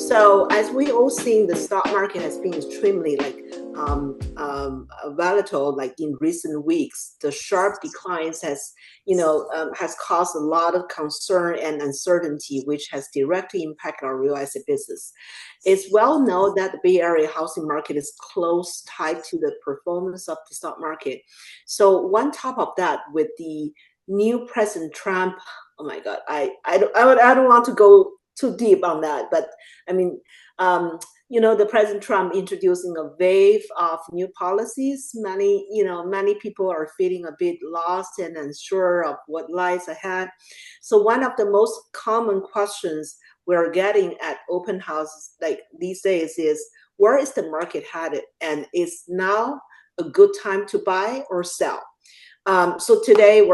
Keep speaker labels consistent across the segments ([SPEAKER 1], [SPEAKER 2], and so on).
[SPEAKER 1] So as we all seen, the stock market has been extremely volatile. Like in recent weeks, the sharp declines has caused a lot of concern and uncertainty, which has directly impacted our real estate business. It's well known that the Bay Area housing market is close tied to the performance of the stock market. So one top of that, with the new President Trump, oh my God, I don't want to go too deep on that, but I mean, the President Trump introducing a wave of new policies. Many people are feeling a bit lost and unsure of what lies ahead. So one of the most common questions we're getting at open houses like these days is, where is the market headed? And is now a good time to buy or sell? So today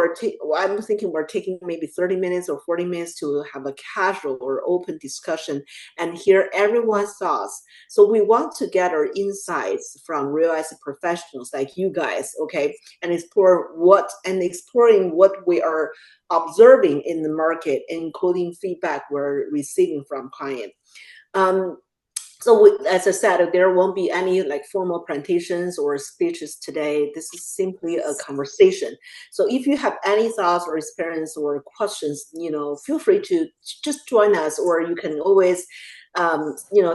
[SPEAKER 1] I'm thinking we're taking maybe 30 minutes or 40 minutes to have a casual or open discussion and hear everyone's thoughts. So we want to get our insights from real estate professionals like you guys, okay, and exploring what we are observing in the market, including feedback we're receiving from clients. So as I said, there won't be any formal presentations or speeches today. This is simply a conversation. So if you have any thoughts or experience or questions, feel free to just join us, or you can always,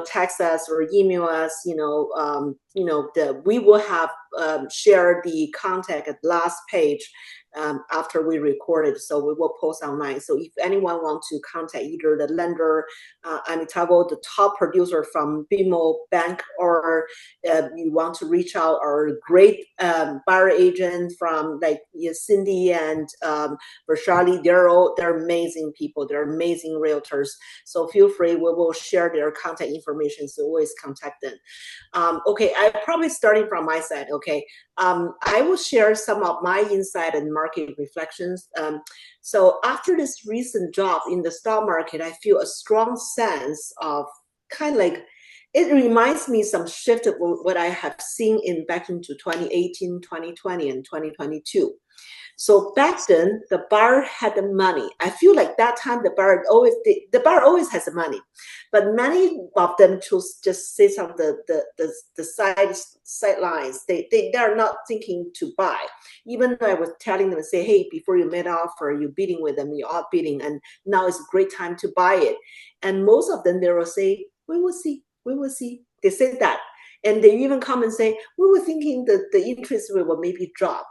[SPEAKER 1] text us or email us. We will have share the contact at the last page after we record it, so we will post online. So if anyone wants to contact either the lender, Amitva, the top producer from BMO Bank, or you want to reach out our great buyer agent from Cindy and Vrishali, they're amazing people. They're amazing realtors. So feel free. We will share their contact information. So always contact them. Okay, I'm probably starting from my side. Okay, I will share some of my insight and market reflections. So after this recent drop in the stock market, I feel a strong sense of it reminds me some shift of what I have seen back into 2018, 2020, and 2022. So back then, the buyer had the money. I feel like that time the buyer always has the money, but many of them choose just sit on the sidelines. They are not thinking to buy. Even though I was telling them, say, hey, before you made an offer, you're bidding with them, you're out bidding, and now is a great time to buy it. And most of them, they will say, we will see, we will see. They say that. And they even come and say, we were thinking that the interest rate will maybe drop.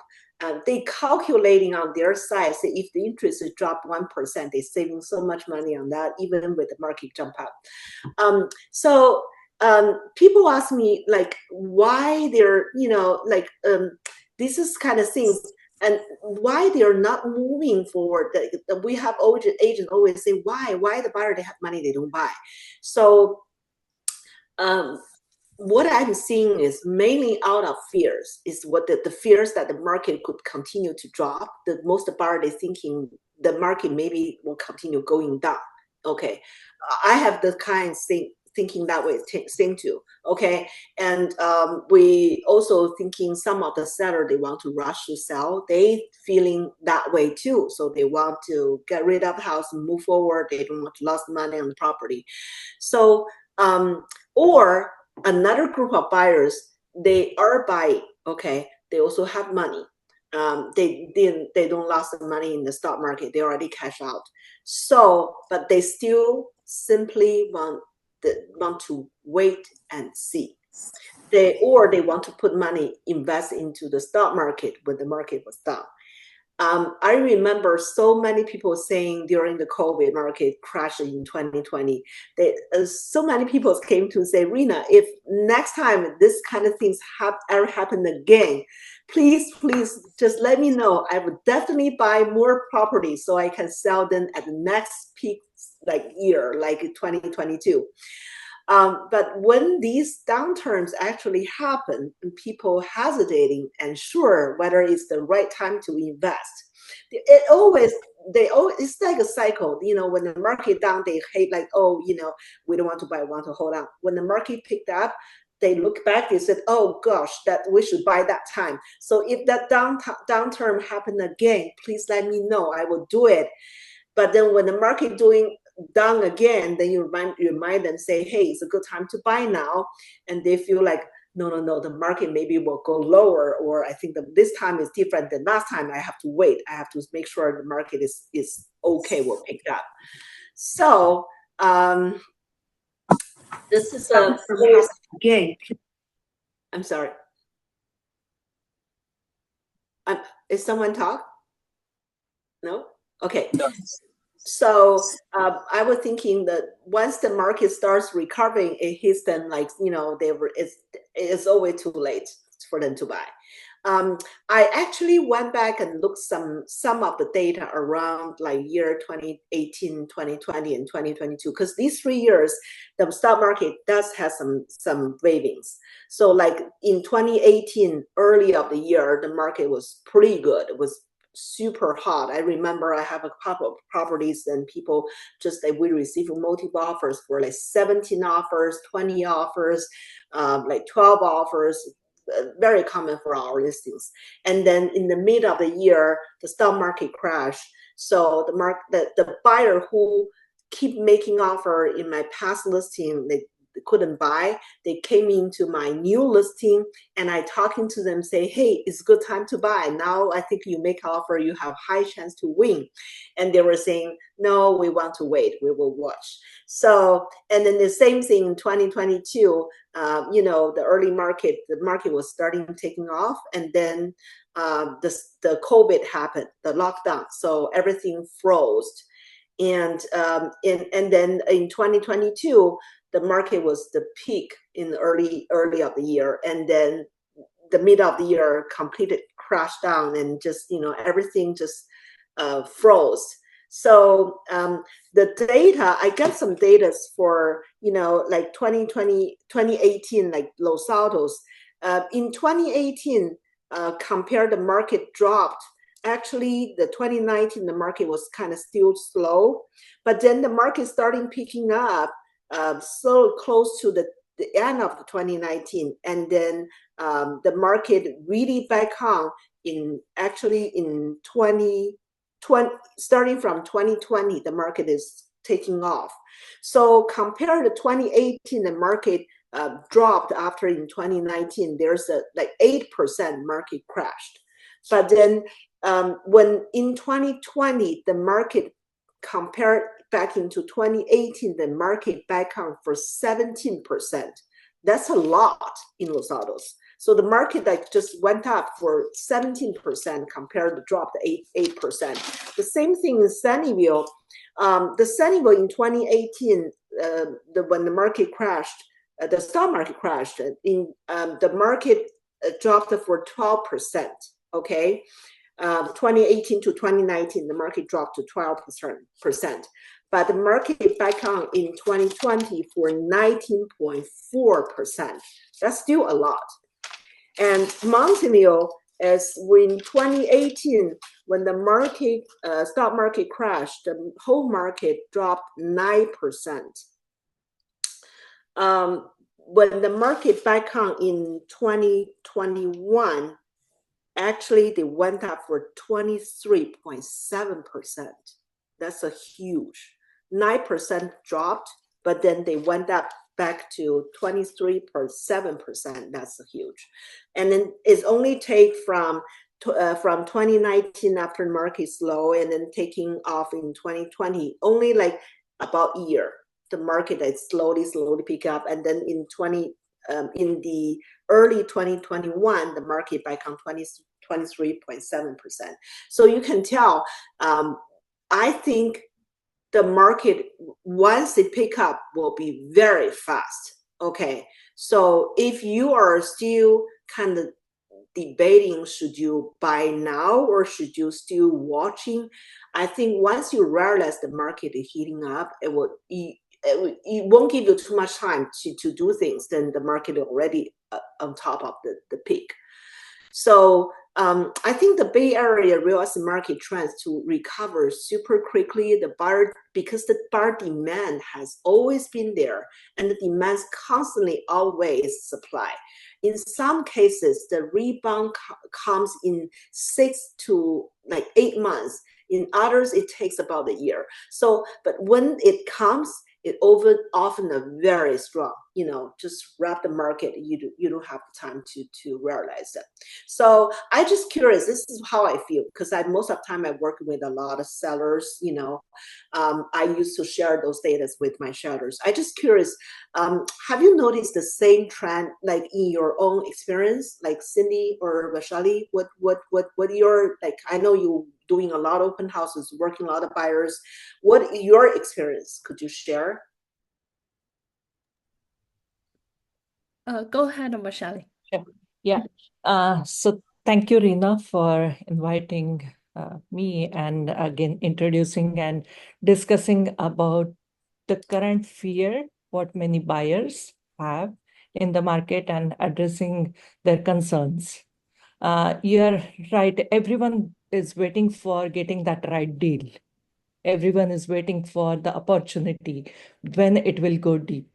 [SPEAKER 1] They calculating on their side, say if the interest rate drop 1%, they're saving so much money on that, even with the market jump up. People ask me why they're, this is kind of things, and why they're not moving forward. We have agents always say, why the buyer, they have money, they don't buy. So what I'm seeing is mainly out of fears, is what the fears that the market could continue to drop. The most buyer, they're thinking the market maybe will continue going down. Okay, I have the kind of thinking that way, same too. Okay, and we also thinking some of the seller, they want to rush to sell. They feeling that way too, so they want to get rid of the house and move forward. They don't want to lose money on the property. So or another group of buyers, they are buying, okay, they also have money. They don't lose the money in the stock market, they already cash out. So, but they still simply want to wait and see. They want to put money, invest into the stock market when the market was down. I remember so many people saying during the COVID market crash in 2020, so many people came to say, Renna, if next time this kind of things ever happen again, please just let me know. I would definitely buy more property so I can sell them at the next peak year, like 2022. But when these downturns actually happen, and people hesitating and sure whether it's the right time to invest, it's like a cycle. When the market down, they hate we don't want to buy, we want to hold on. When the market picked up, they look back, they said, oh gosh, that we should buy that time. So if that downturn happen again, please let me know, I will do it. But then when the market doing down again, then you remind them, say, hey, it's a good time to buy now. And they feel like, no, the market maybe will go lower, or I think that this time is different than last time. I have to wait. I have to make sure the market is okay, will pick up. So this is a game. I'm sorry. Is someone talk? No? Okay. No. So I was thinking that once the market starts recovering, it hits them like, it's always too late for them to buy. I actually went back and looked some of the data around like year 2018, 2020, and 2022, because these 3 years, the stock market does have some wavings. So like in 2018, early of the year, the market was pretty good. It was super hot. I remember I have a couple of properties and people we receive multiple offers for like 17 offers, 20 offers, like 12 offers. Very common for our listings. And then in the mid of the year, the stock market crashed. So the buyer who keep making offer in my past listing, they couldn't buy. They came into my new listing, and I talking to them, say, hey, it's a good time to buy. Now I think you make offer, you have high chance to win. And they were saying, no, we want to wait, we will watch. So, and then the same thing in 2022, the early market, the market was starting taking off, and then the COVID happened, the lockdown, so everything froze. And then in 2022, the market was the peak in the early of the year, and then the mid of the year completed crashed down, and just everything just froze. So the data, I got some data for like 2020, 2018, like Los Altos. In 2018, compared the market dropped. Actually, the 2019, the market was kind of still slow, but then the market starting picking up so close to the end of the 2019, and then the market really back on in 2020, starting from 2020, the market is taking off. So compared to 2018, the market dropped after in 2019, there's a like 8% market crashed. But then when in 2020, the market compared back into 2018, the market back on for 17%. That's a lot in Los Altos. So the market that just went up for 17% compared to drop to 8%. The same thing in Sunnyvale. The Sunnyvale in 2018, when the market crashed, the stock market crashed, the market dropped for 12%. Okay. 2018 to 2019, the market dropped to 12%. But the market back on in 2020 for 19.4%. That's still a lot. And Mountain View is in 2018, when the market, stock market crashed, the whole market dropped 9%. When the market back on in 2021, actually, they went up for 23.7%. That's a huge 9% dropped, but then they went up back to 23.7%. That's a huge. And then it's only take from 2019 after the market slow, and then taking off in 2020, only like about a year. The market is slowly pick up, and then in the early 2021, the market back on 23.7%. So you can tell, I think the market, once it pick up, will be very fast. Okay, so if you are still kind of debating, should you buy now or should you still watching, I think once you realize the market is heating up, it won't give you too much time to do things. Then the market already on top of the peak. So I think the Bay Area real estate market trends to recover super quickly. Because the buyer demand has always been there, and the demands constantly outweighs supply. In some cases, the rebound comes in 6 to like 8 months. In others, it takes about a year. So, but when it comes, it often a very strong, just wrap the market. You don't have the time to realize it. So I just curious. This is how I feel because I most of the time I work with a lot of sellers. I used to share those data with my sellers. I just curious. Have you noticed the same trend, like in your own experience, like Cindy or Vrishali? What your like? I know you doing a lot of open houses, working a lot of buyers. What your experience? Could you share?
[SPEAKER 2] Go ahead, Vrishali.
[SPEAKER 3] Sure. Yeah. So thank you, Reena, for inviting me and again introducing and discussing about the current fear what many buyers have in the market and addressing their concerns. You're right. Everyone is waiting for getting that right deal. Everyone is waiting for the opportunity when it will go deep,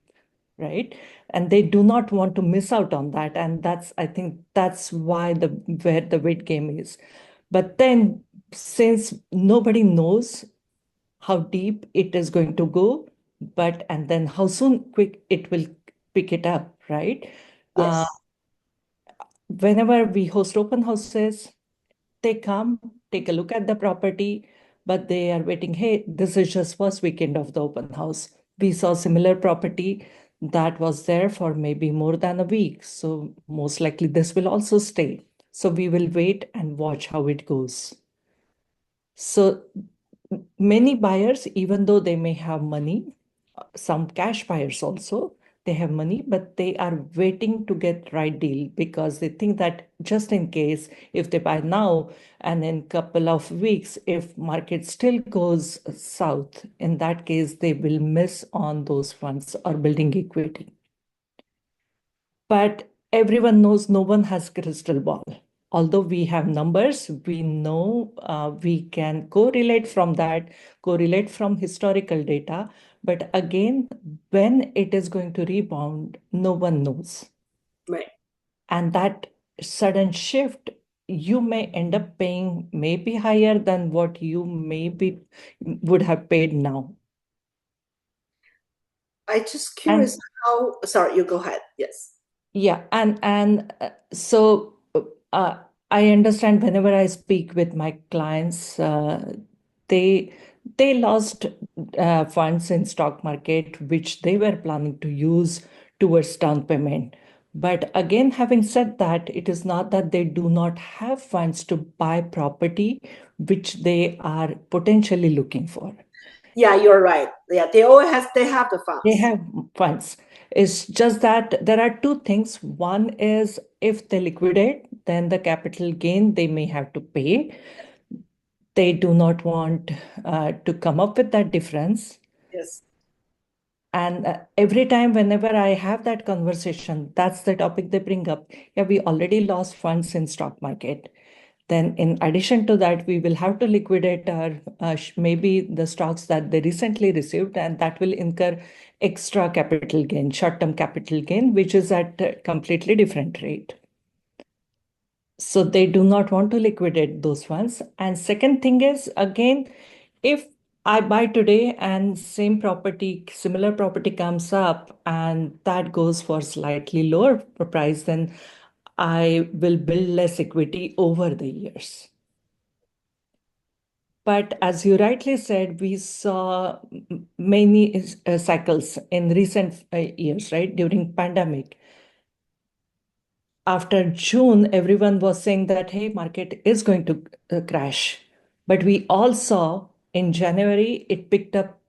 [SPEAKER 3] right? And they do not want to miss out on that. And I think that's why where the weight game is. But then, since nobody knows how deep it is going to go, and then how soon quick it will pick it up, right? Uh,
[SPEAKER 1] Yes.
[SPEAKER 3] Whenever we host open houses, they come, take a look at the property, but they are waiting. Hey, this is just first weekend of the open house. We saw similar property that was there for maybe more than a week. So most likely this will also stay. So we will wait and watch how it goes. So many buyers, even though they may have money, some cash buyers also, they have money, but they are waiting to get right deal because they think that just in case if they buy now and in couple of weeks, if market still goes south, in that case, they will miss on those funds or building equity. But everyone knows no one has crystal ball. Although we have numbers, we know we can correlate from that, correlate from historical data. But again, when it is going to rebound, no one knows.
[SPEAKER 1] Right.
[SPEAKER 3] And that sudden shift, you may end up paying maybe higher than what you maybe would have paid now.
[SPEAKER 1] I just curious
[SPEAKER 3] And
[SPEAKER 1] how. Sorry, you go ahead. Yes.
[SPEAKER 3] yeah, so uh, I understand whenever I speak with my clients, they they lost funds in stock market which they were planning to use towards down payment. But again, having said that, it is not that they do not have funds to buy property which they are potentially looking for.
[SPEAKER 1] Yeah, you're right. Yeah, they have the
[SPEAKER 3] They
[SPEAKER 1] funds.
[SPEAKER 3] have funds. It's just that there are two things. One is if they liquidate, then the capital gain they may have to pay. They do not want to come up with that difference.
[SPEAKER 1] Yes.
[SPEAKER 3] And every time, whenever I have that conversation, that's the topic they bring up. Yeah, we already lost funds in stock market. Then, in addition to that, we will have to liquidate our maybe the stocks that they recently received, and that will incur extra capital gain, short-term capital gain, which is at a completely different rate. So they do not want to liquidate those funds. And second thing is, again, if I buy today and same property, similar property comes up and that goes for slightly lower price, then I will build less equity over the years. But as you rightly said, we saw many cycles in recent years, right? During pandemic, after June, everyone was saying that, hey, market is going to crash. But we all saw in January, it picked up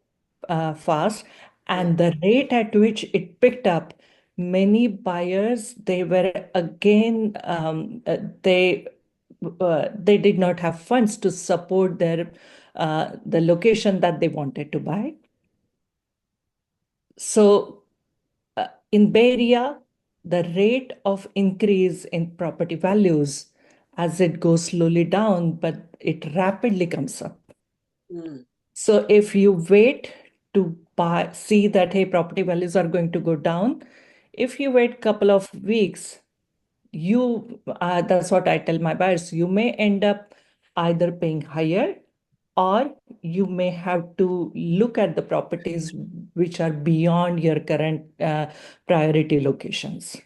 [SPEAKER 3] fast.
[SPEAKER 1] Yeah.
[SPEAKER 3] And the rate at which it picked up, many buyers, they were again, they did not have funds to support the location that they wanted to buy. So in Bay Area, the rate of increase in property values as it goes slowly down, but it rapidly comes up.
[SPEAKER 1] Mm.
[SPEAKER 3] So if you wait to buy, see that hey, property values are going to go down, if you wait couple of weeks, that's what I tell my buyers. You may end up either paying higher or you may have to look at the properties which are beyond your current priority locations,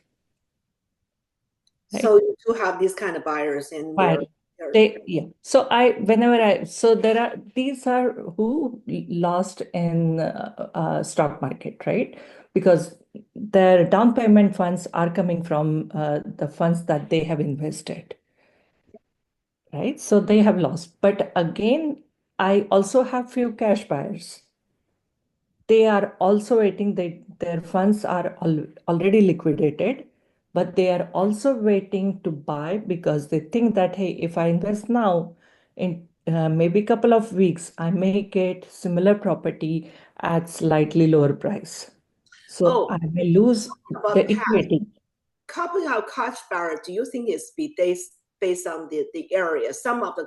[SPEAKER 3] right?
[SPEAKER 1] So you do have these kind of buyers and
[SPEAKER 3] But
[SPEAKER 1] they're
[SPEAKER 3] yeah. So so these are who lost in stock market, right? Because their down payment funds are coming from the funds that they have invested, right? So they have lost. But again, I also have few cash buyers. They are also waiting. Their funds are already liquidated, but they are also waiting to buy because they think that, hey, if I invest now, in maybe a couple of weeks, I may get similar property at slightly lower price. So
[SPEAKER 1] oh,
[SPEAKER 3] I may lose
[SPEAKER 1] about
[SPEAKER 3] the equity.
[SPEAKER 1] copying out cash buyer, do you think it's based on the area? Some of the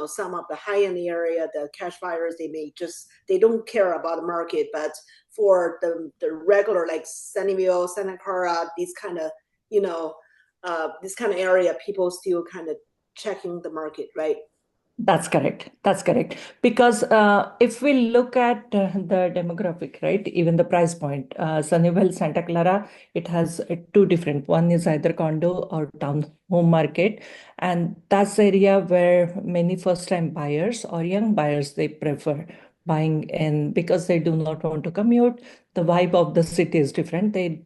[SPEAKER 1] some of the high end area, the cash buyers they don't care about the market, but for the regular like Sunnyvale, Santa Clara, these kind of this kind of area, people still kind of checking the market, right?
[SPEAKER 3] That's correct. That's correct. Because if we look at the demographic, right, even the price point, Sunnyvale, Santa Clara, it has two different. One is either condo or town home market, and that's the area where many first-time buyers or young buyers they prefer buying in because they do not want to commute. The vibe of the city is different. They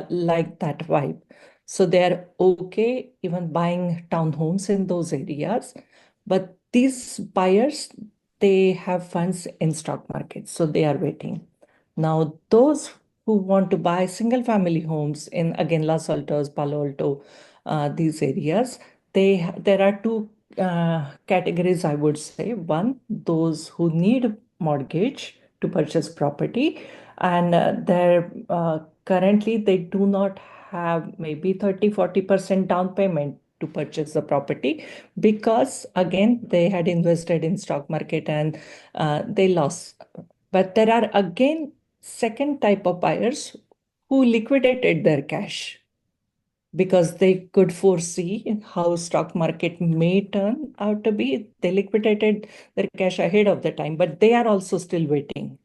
[SPEAKER 3] like that vibe, so they are okay even buying townhomes in those areas. But these buyers, they have funds in stock market, so they are waiting. Now, those who want to buy single family homes in again Los Altos, Palo Alto, these areas, there are two categories, I would say. One, those who need mortgage to purchase property, and they're currently they do not have maybe 30-40% down payment to purchase the property because again they had invested in stock market and they lost. But there are again second type of buyers who liquidated their cash because they could foresee how stock market may turn out to be. They liquidated their cash ahead of the time, but they are also still waiting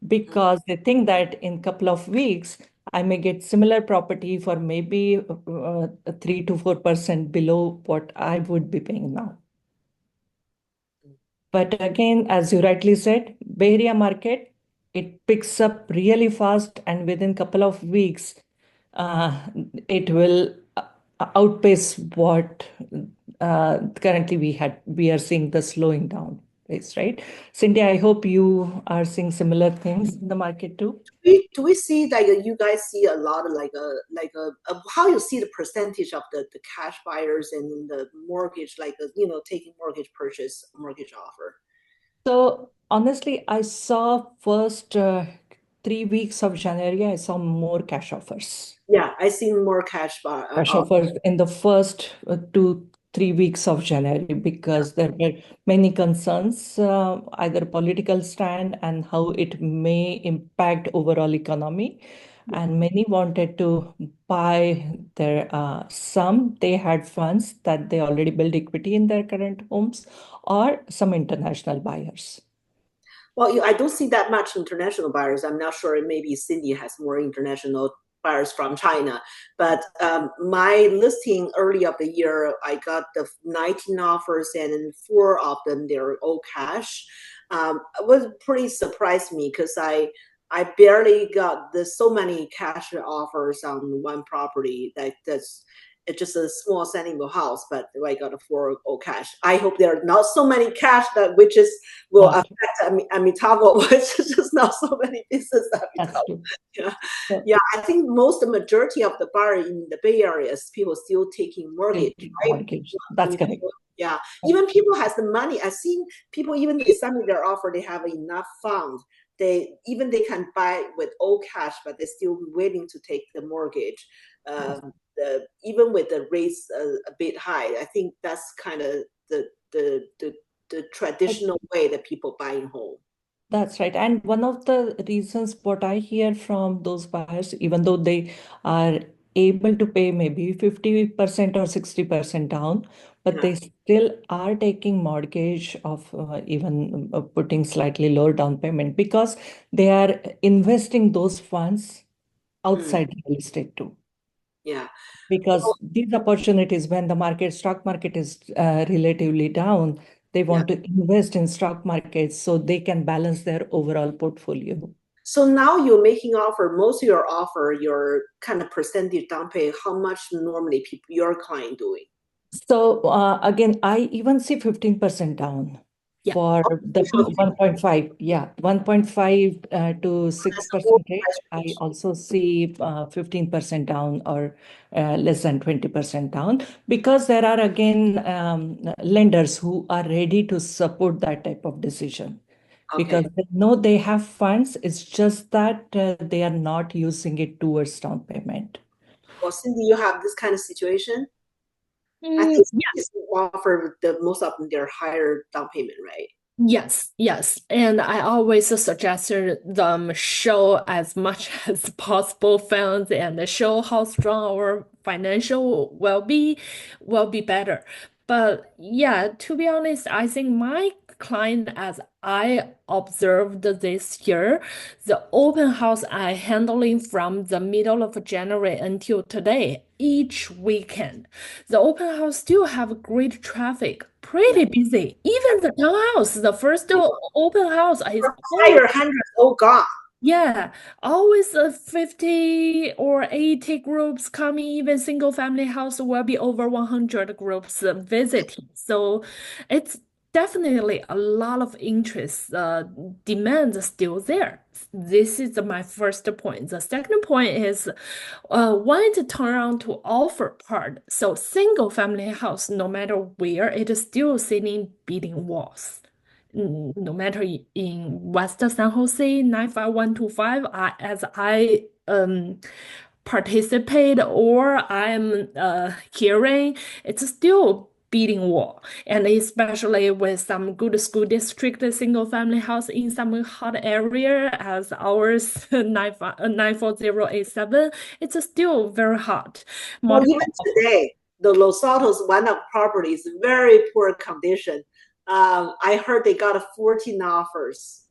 [SPEAKER 3] because they think that in couple of weeks I may get similar property for maybe 3 to 4% below what I would be paying now. But again, as you rightly said, Bay Area market, it picks up really fast, and within couple of weeks, uh, it will outpace what currently we are seeing the slowing down pace, right? Cindy, I hope you are seeing similar things in the market too.
[SPEAKER 1] Do we see like you guys see a lot of how you see the percentage of the cash buyers and the mortgage taking mortgage purchase mortgage offer?
[SPEAKER 3] So honestly, I saw first 3 weeks of January, I saw more cash offers.
[SPEAKER 1] Yeah, I see more cash buy
[SPEAKER 3] Cash offers in the first 2-3 weeks of January because there were many concerns, either political stand and how it may impact overall economy. And many wanted to buy their some they had funds that they already built equity in their current homes or some international buyers.
[SPEAKER 1] Well, I don't see that much international buyers. I'm not sure. Maybe Cindy has more international buyers from China. But my listing early of the year, I got the 19 offers, and in four of them they're all cash. It was pretty surprised me because I barely got so many cash offers on one property that's it's just a small Sunnyvale house, but I got a four all cash. I hope there are not so many cash that which is will
[SPEAKER 3] Okay,
[SPEAKER 1] affect Amitva, which is just not so many pieces
[SPEAKER 3] that's
[SPEAKER 1] Amitva.
[SPEAKER 3] true.
[SPEAKER 1] Yeah.
[SPEAKER 3] So,
[SPEAKER 1] Yeah, I think the majority of the buyer in the Bay Area is people still taking mortgage, right?
[SPEAKER 3] mortgage. That's correct.
[SPEAKER 1] Yeah, even people has the money. I've seen people even they submit their offer, they have enough funds. They can buy with all cash, but they're still willing to take the mortgage. Even with the rates a bit high, I think that's kind of the traditional way that people buying home.
[SPEAKER 3] That's right. And one of the reasons what I hear from those buyers, even though they are able to pay maybe 50% or 60% down, but
[SPEAKER 1] Yeah.
[SPEAKER 3] they still are taking mortgage of even putting slightly lower down payment because they are investing those funds
[SPEAKER 1] Mm,
[SPEAKER 3] outside real estate too.
[SPEAKER 1] yeah.
[SPEAKER 3] Because these opportunities, when the stock market is relatively down, they
[SPEAKER 1] Yeah.
[SPEAKER 3] want to invest in stock markets so they can balance their overall portfolio.
[SPEAKER 1] So now you're making offer, most of your offer, your kind of percentage down pay, how much normally your client doing?
[SPEAKER 3] So again, I even see 15% down
[SPEAKER 2] Yeah.
[SPEAKER 3] for the
[SPEAKER 1] Initial
[SPEAKER 3] 1.5. Yeah, 1.5 to
[SPEAKER 1] That's a whole
[SPEAKER 3] 6% rate.
[SPEAKER 1] price
[SPEAKER 3] I
[SPEAKER 1] range.
[SPEAKER 3] also see 15% down or less than 20% down because there are again lenders who are ready to support that type of decision
[SPEAKER 1] Okay.
[SPEAKER 3] because they know they have funds. It's just that they are not using it towards down payment.
[SPEAKER 1] Well, Cindy, you have this kind of situation? I
[SPEAKER 2] Mm,
[SPEAKER 1] think
[SPEAKER 2] yeah.
[SPEAKER 1] it's offer the most of them their higher down payment, right?
[SPEAKER 2] Yes, yes. And I always suggested them show as much as possible funds and show how strong our financial will be better. But yeah, to be honest, I think my client, as I observed this year, the open house I handling from the middle of January until today, each weekend, the open house still have great traffic,
[SPEAKER 1] Yeah.
[SPEAKER 2] pretty busy. Even the townhouse, the first open house is always,
[SPEAKER 1] Higher hundreds, oh God.
[SPEAKER 2] yeah, always 50 or 80 groups coming. Even single family house will be over 100 groups visiting. So it's definitely a lot of interest. Demand is still there. This is my first point. The second point is when to turn around to offer part. So single family house, no matter where, it is still sitting beating walls. No matter in West San Jose 95125, as I participate or I'm hearing, it's still beating wall. And especially with some good school district single family house in some hot area as ours 94087, it's still very hot.
[SPEAKER 1] Well,
[SPEAKER 2] Multiple
[SPEAKER 1] even today, the Los Altos one of property is very poor condition. I heard they got a 14 offers.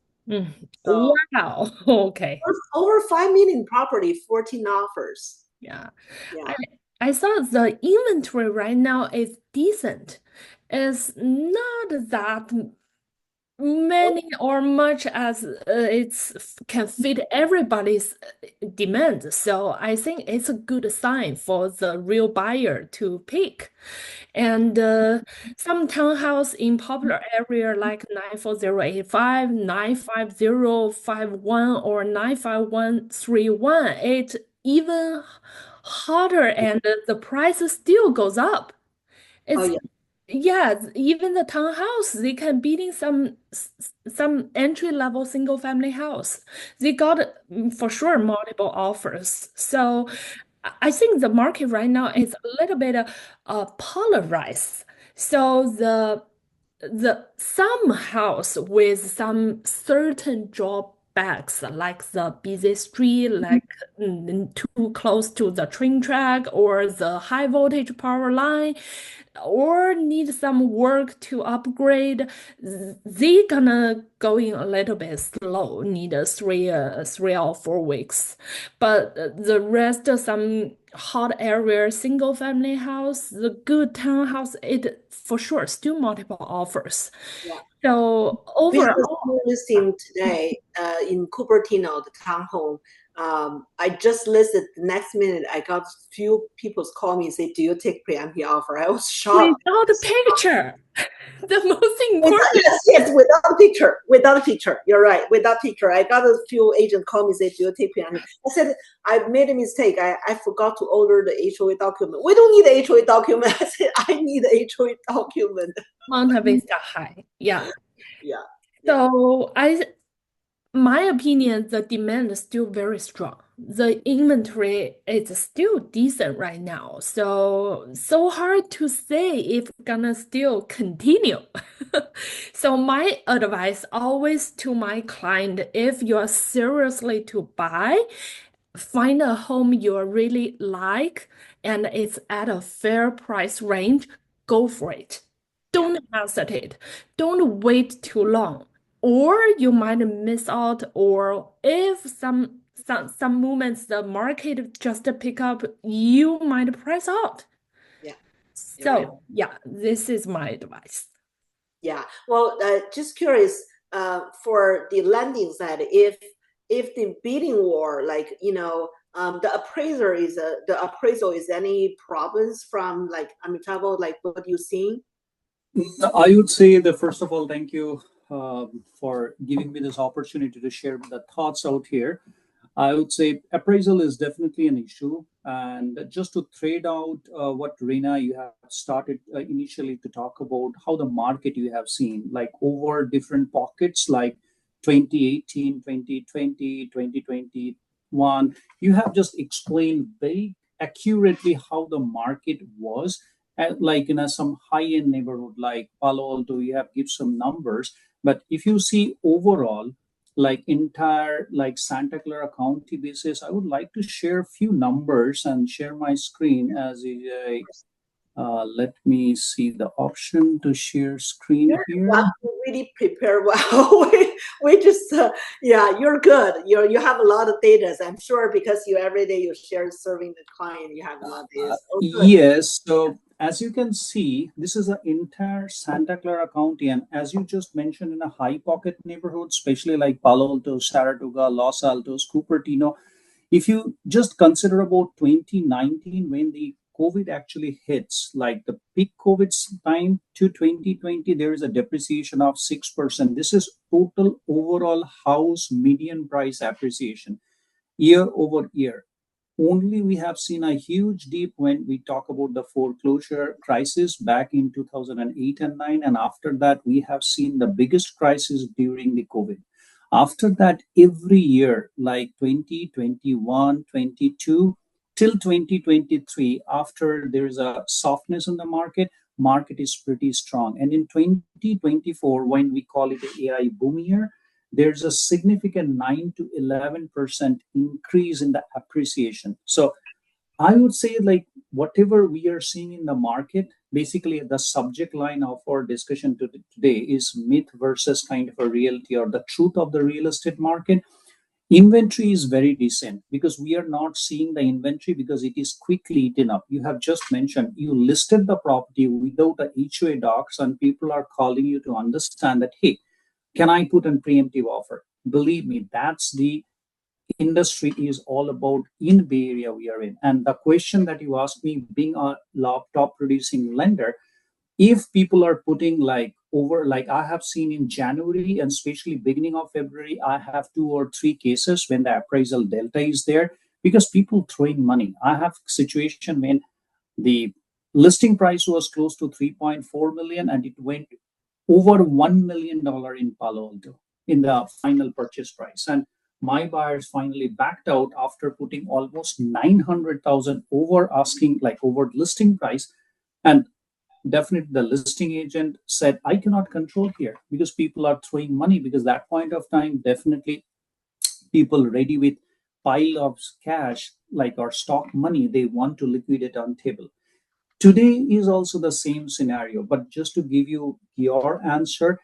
[SPEAKER 1] So
[SPEAKER 2] Wow. Okay.
[SPEAKER 1] over 5 million property, 14 offers.
[SPEAKER 2] Yeah.
[SPEAKER 1] Yeah.
[SPEAKER 2] I I saw the inventory right now is decent. It's not that many or much as it's can fit everybody's demand. So I think it's a good sign for the real buyer to pick. And some townhouse in popular area like 94085, 95051, or 95131, it's even hotter and the price still goes up.
[SPEAKER 1] Oh
[SPEAKER 2] It's
[SPEAKER 1] yeah.
[SPEAKER 2] yeah, even the townhouse, they can beating some entry-level single-family house. They got for sure multiple offers. So I think the market right now is a little bit polarized. So some house with some certain drawbacks, like the busy street, like too close to the train track or the high voltage power line, or need some work to upgrade, they gonna go in a little bit slow, need 3 or 4 weeks. But the rest of some hot area, single family house, the good townhouse, it for sure still multiple offers.
[SPEAKER 1] Yeah.
[SPEAKER 2] So
[SPEAKER 1] We have a
[SPEAKER 2] overall,
[SPEAKER 1] small listing today in Cupertino, the townhome. I just listed the next minute. I got a few people call me and say, "Do you take preemptive offer?" I was shocked.
[SPEAKER 2] without a picture, the most
[SPEAKER 1] Without,
[SPEAKER 2] important.
[SPEAKER 1] yes, yes, without a picture. Without a picture. You're right. Without picture. I got a few agents call me and say, "Do you take preemptive?" I said, "I made a mistake. I forgot to order the HOA document." "We don't need the HOA document." I said, "I need the HOA document."
[SPEAKER 2] Monta Vista High. Yeah.
[SPEAKER 1] Yeah. Yeah.
[SPEAKER 2] So my opinion, the demand is still very strong. The inventory is still decent right now. So hard to say if gonna still continue. So my advice always to my client, if you're seriously to buy, find a home you really like and it's at a fair price range. go for it. Don't hesitate. Don't wait too long, or you might miss out. Or if some moments the market just pick up, you might price out.
[SPEAKER 1] Yeah.
[SPEAKER 2] So yeah, this is my advice.
[SPEAKER 1] Yeah. Well, just curious, for the lending side, if the bidding war, like, the appraisal is any problems from like Amitabha, like what you seeing?
[SPEAKER 4] I would say that first of all, thank you for giving me this opportunity to share the thoughts out here. I would say appraisal is definitely an issue. And just to trade out what Renna, you have started initially to talk about how the market you have seen, like over different pockets, like 2018, 2020, 2021. You have just explained very accurately how the market was. Like in some high-end neighborhood like Palo Alto, you have give some numbers. But if you see overall, like entire like Santa Clara County basis, I would like to share a few numbers and share my screen as I let me see the option to share screen here.
[SPEAKER 1] Well, you really prepare well. we just yeah, you're good. You have a lot of data, I'm sure, because you every day you share serving the client. You have a lot of data.
[SPEAKER 4] Yes. So as you can see, this is the entire Santa Clara County, and as you just mentioned, in a high pocket neighborhood, especially like Palo Alto, Saratoga, Los Altos, Cupertino. If you just consider about 2019 when the COVID actually hits, like the peak COVID time to 2020, there is a depreciation of 6%. This is total overall house median price appreciation year over year. Only we have seen a huge dip when we talk about the foreclosure crisis back in 2008 and 9. And after that, we have seen the biggest crisis during the COVID. After that, every year, like 2021, 22, till 2023, after there is a softness in the market is pretty strong. And in 2024, when we call it the AI boom year, there's a significant 9 to 11% increase in the appreciation. So I would say, like, whatever we are seeing in the market, basically the subject line of our discussion today is myth versus kind of a reality, or the truth of the real estate market. Inventory is very decent because we are not seeing the inventory because it is quickly eaten up. You have just mentioned you listed the property without a HOA docs, and people are calling you to understand that, hey, can I put a preemptive offer? Believe me, that's the industry is all about in Bay Area we are in. And the question that you asked me, being a top producing lender, if people are putting like over, like I have seen in January and especially beginning of February, I have 2 or 3 cases when the appraisal delta is there because people throwing money. I have situation when the listing price was close to 3.4 million and it went over $1 million in Palo Alto in the final purchase price. And my buyers finally backed out after putting almost 900,000 over asking, like over listing price. And definitely the listing agent said, I cannot control here because people are throwing money, because that point of time, definitely people ready with pile of cash, like our stock money, they want to liquidate on table. Today is also the same scenario, but just to give you your answer,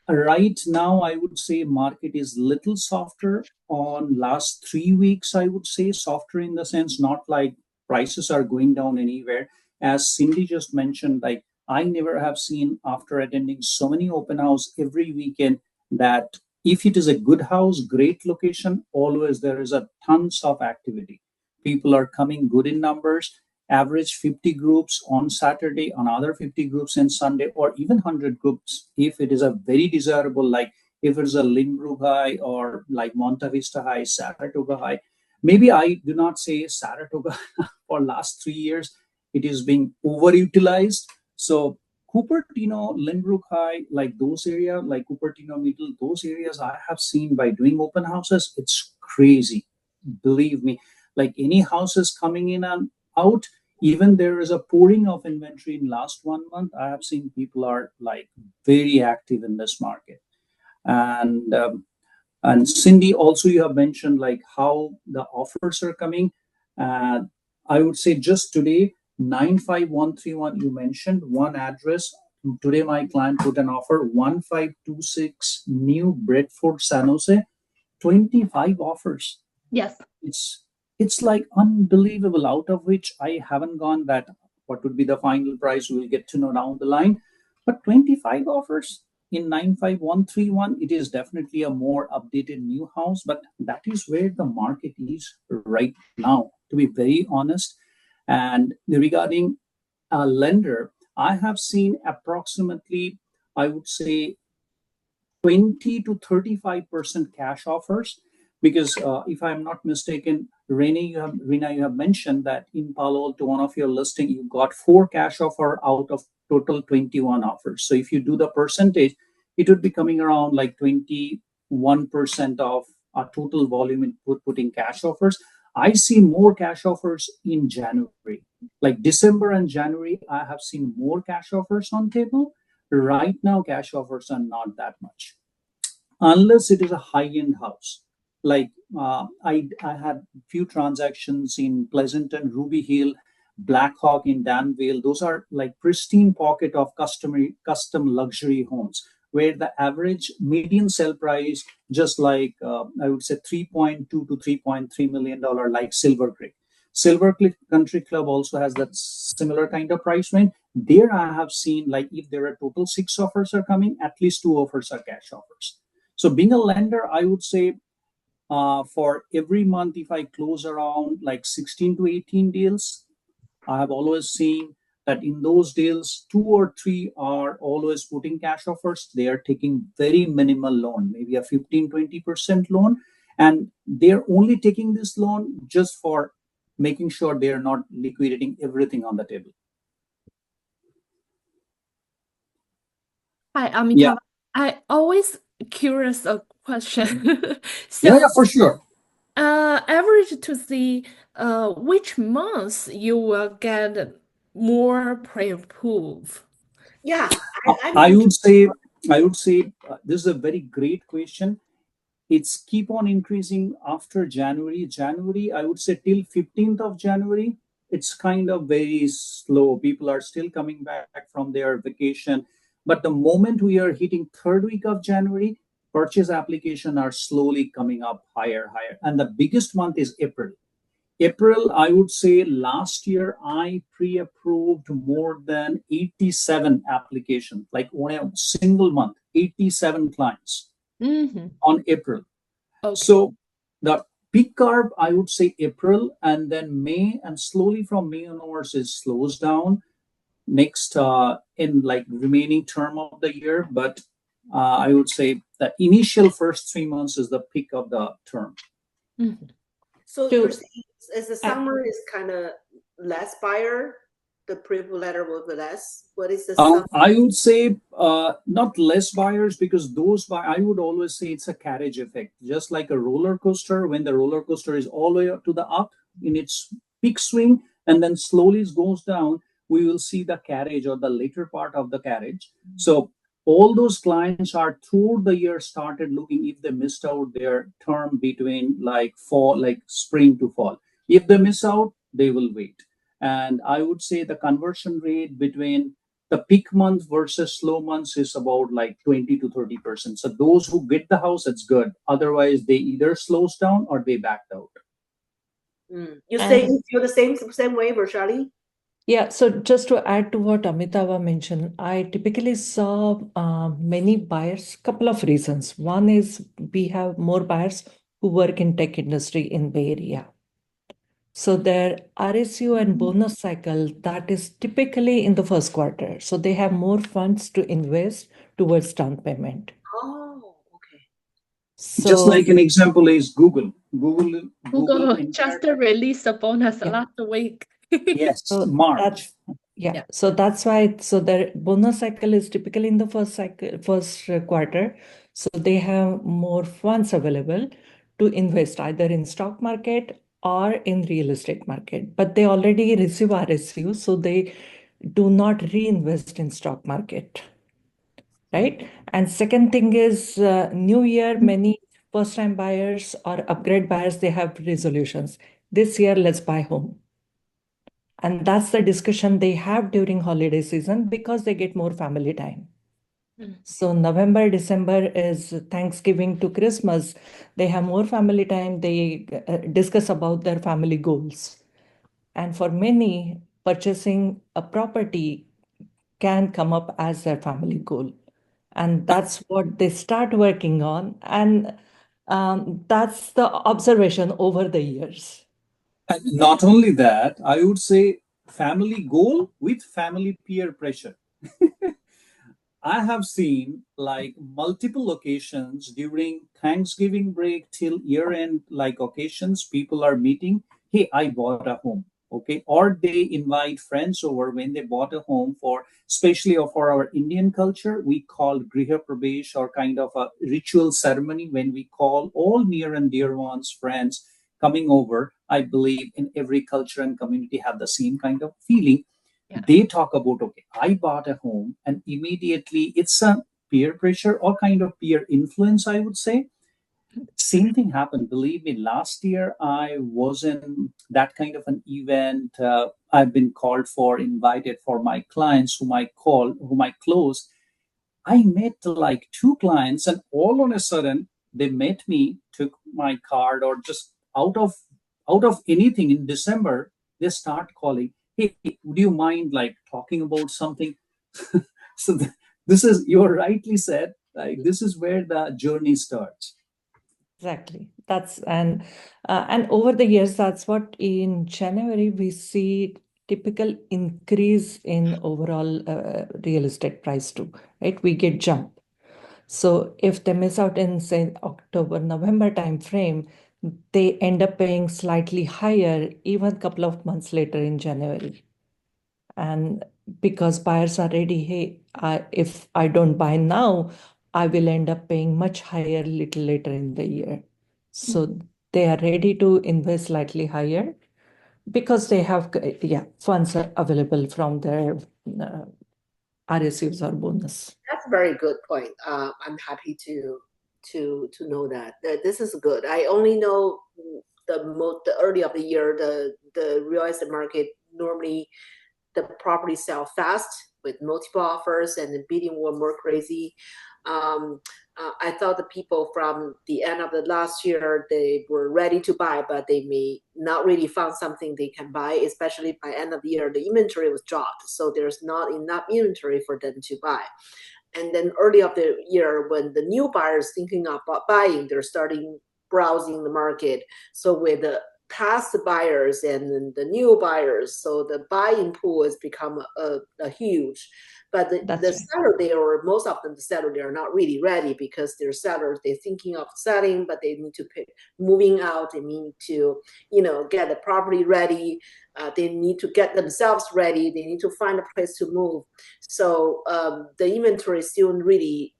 [SPEAKER 4] right now I would say market is little softer on last 3 weeks. I would say softer in the sense, not like prices are going down anywhere. As Cindy just mentioned, like I never have seen after attending so many open house every weekend that if it is a good house, great location, always there is a tons of activity. People are coming good in numbers, average 50 groups on Saturday, another 50 groups on Sunday, or even 100 groups if it is a very desirable, like if it's a Lynbrook High or like Monta Vista High, Saratoga High. Maybe I do not say Saratoga for last 3 years. It is being overutilized. So Cupertino, Lynbrook High, like those areas, like Cupertino Middle, those areas I have seen by doing open houses, it's crazy. Believe me, like any houses coming in and out, even there is a pouring of inventory in last 1 month. I have seen people are like very active in this market. And Cindy, also you have mentioned like how the offers are coming. I would say just today 95131, you mentioned one address. Today, my client put an offer 1526 New Bedford, San Jose, 25 offers.
[SPEAKER 2] Yes.
[SPEAKER 4] It's like unbelievable, out of which I haven't gone that what would be the final price, we'll get to know down the line. But 25 offers in 95131, it is definitely a more updated new house, but that is where the market is right now, to be very honest. And regarding a lender, I have seen approximately, I would say, 20 to 35% cash offers, because if I'm not mistaken, Rena, you have mentioned that in Palo Alto, one of your listing, you got 4 cash offer out of total 21 offers. So if you do the percentage, it would be coming around like 21% of our total volume in putting cash offers. I see more cash offers in January, like December and January. I have seen more cash offers on table. Right now, cash offers are not that much, unless it is a high-end house. Like I had few transactions in Pleasanton, Ruby Hill, Black Hawk in Danville. Those are like pristine pocket of custom luxury homes where the average median sell price, just like I would say 3.2 to $3.3 million, like Silver Creek. Silver Creek Country Club also has that similar kind of price range. There I have seen, like, if there are total 6 offers are coming, at least 2 offers are cash offers. So being a lender, I would say for every month, if I close around like 16 to 18 deals, I have always seen that in those deals, 2 or 3 are always putting cash offers. They are taking very minimal loan, maybe a 15-20% loan. And they're only taking this loan just for making sure they're not liquidating everything on the table.
[SPEAKER 2] Hi, Amitva.
[SPEAKER 4] Yeah.
[SPEAKER 2] I always curious a question.
[SPEAKER 4] Yeah,
[SPEAKER 2] So,
[SPEAKER 4] for sure.
[SPEAKER 2] average to see which month you will get more pre-approve.
[SPEAKER 1] Yeah,
[SPEAKER 4] I would say, this is a very great question. It's keep on increasing after January. January, I would say till 15th of January, it's kind of very slow. People are still coming back from their vacation. But the moment we are hitting third week of January, purchase application are slowly coming up higher. And the biggest month is April. April, I would say last year I pre-approved more than 87 applications, like on a single month, 87 clients
[SPEAKER 2] Mm-hmm.
[SPEAKER 4] on April.
[SPEAKER 2] Okay.
[SPEAKER 4] So the peak curve, I would say April, and then May, and slowly from May onwards it slows down next in like remaining term of the year. But I would say the initial first 3 months is the peak of the term.
[SPEAKER 2] Mm-hmm.
[SPEAKER 1] So
[SPEAKER 3] To
[SPEAKER 1] you're saying as the
[SPEAKER 3] add,
[SPEAKER 1] summer is kind of less buyer, the pre-approval letter will be less. What is the summer?
[SPEAKER 4] I would say not less buyers, because I would always say it's a carriage effect, just like a roller coaster. When the roller coaster is all the way up to the up in its peak swing and then slowly goes down, we will see the carriage or the later part of the carriage. So all those clients are through the year started looking if they missed out their term between like fall, like spring to fall. If they miss out, they will wait. And I would say the conversion rate between the peak months versus slow months is about like 20 to 30%. So those who get the house, it's good. Otherwise, they either slows down or they backed out.
[SPEAKER 1] You say
[SPEAKER 3] and
[SPEAKER 1] you feel the same way, Vrishali?
[SPEAKER 3] yeah, so just to add to what Amitava mentioned, I typically saw many buyers, couple of reasons. One is we have more buyers who work in tech industry in Bay Area. So their RSU and bonus cycle, that is typically in the first quarter. So they have more funds to invest towards down payment.
[SPEAKER 1] Oh, okay.
[SPEAKER 4] Just
[SPEAKER 3] So
[SPEAKER 4] like an example is Google.
[SPEAKER 2] Google
[SPEAKER 4] entire,
[SPEAKER 2] just released a bonus
[SPEAKER 3] yeah,
[SPEAKER 2] last week.
[SPEAKER 4] yes,
[SPEAKER 3] so
[SPEAKER 4] March.
[SPEAKER 3] that's yeah.
[SPEAKER 2] Yeah.
[SPEAKER 3] So that's why. So their bonus cycle is typically in the first quarter. So they have more funds available to invest either in stock market or in real estate market. But they already receive RSU, so they do not reinvest in stock market. Right. And second thing is new year, many first time buyers or upgrade buyers, they have resolutions. This year, let's buy home. And that's the discussion they have during holiday season because they get more family time. So November, December is Thanksgiving to Christmas. They have more family time. They discuss about their family goals. And for many, purchasing a property can come up as their family goal. And that's what they start working on. And that's the observation over the years.
[SPEAKER 4] And not only that, I would say family goal with family peer pressure. I have seen like multiple occasions during Thanksgiving break till year end, like occasions, people are meeting. Hey, I bought a home. Okay. Or they invite friends over when they bought a home for, especially for our Indian culture, we call Griha Pravesh or kind of a ritual ceremony when we call all near and dear ones, friends coming over. I believe in every culture and community have the same kind of feeling.
[SPEAKER 2] Yeah.
[SPEAKER 4] They talk about, okay, I bought a home, and immediately it's a peer pressure or kind of peer influence, I would say. Same thing happened, believe me. Last year I was in that kind of an event. I've been called for, invited for my clients whom I close. I met like two clients, and all on a sudden they met me, took my card, or just out of anything in December, they start calling, hey, would you mind like talking about something? So this is, you're rightly said, like this is where the journey starts.
[SPEAKER 3] Exactly. And over the years, that's what in January we see typical increase in overall real estate price too, right? We get jump. So if they miss out in say October, November time frame, they end up paying slightly higher even a couple of months later in January. And because buyers are ready, hey, if I don't buy now, I will end up paying much higher little later in the year. So they are ready to invest slightly higher because they have funds are available from their RSUs or bonus.
[SPEAKER 1] That's a very good point. I'm happy to know that. This is good. I only know the early of the year, the real estate market normally the property sell fast with multiple offers and the bidding war more crazy. I thought the people from the end of the last year, they were ready to buy, but they may not really found something they can buy, especially by end of the year, the inventory was dropped. So there's not enough inventory for them to buy. And then early of the year, when the new buyers thinking about buying, they're starting browsing the market. So with the past buyers and the new buyers, so the buying pool has become a huge. But the seller, they are most of them, the seller, they are not really ready because they're sellers. They're thinking of selling, but they need to pick moving out. They need to, get the property ready. They need to get themselves ready. They need to find a place to move. So the inventory still really